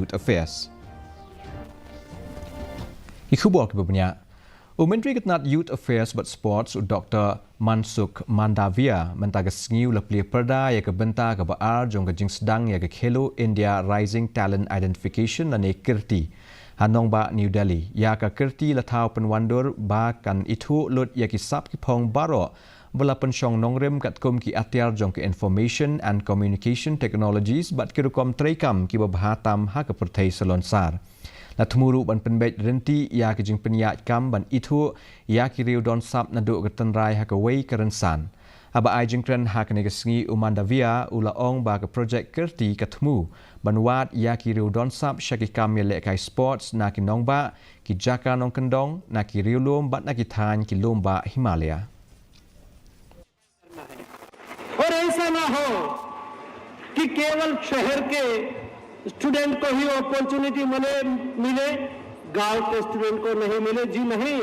Youth Affairs. Ikubor kebebanyak. Menteri Ketenat Youth Affairs but Sports Dr. Mansukh Mandavia mentagas ngiu lepli perda ya kebenta ke baar jong kejing sedang ya ke Khelo India Rising Talent Identification dan kirti. Hanong ba New Delhi ya ke kirti latau penwandur ba kan itu lut ya kisap ki pong baro bela pensyong nongrem kat kum ki atiar jong ke Information and Communication Technologies bat kirukom treikam ki bahatam ha ke pertai selonsar. Latmuru ban penbet renti ya kejing penyak kam ban itu ya kiriu don sap naduk ke tenrai ha ke wei kerensan. Aba ai jingkren ha ke negesngi Mandavia ulaong ba ke projek kerti katmu ban wat ya kiriu don sap syaki kam ya lek kai sports na ki nongba ki jaka nong kendong na kiriu lom bat na ki than ki lomba Himalaya. और ऐसा ना हो कि केवल शहर के स्टूडेंट को ही अपॉर्चुनिटी मिले, गांव के स्टूडेंट को नहीं मिले। जी नहीं,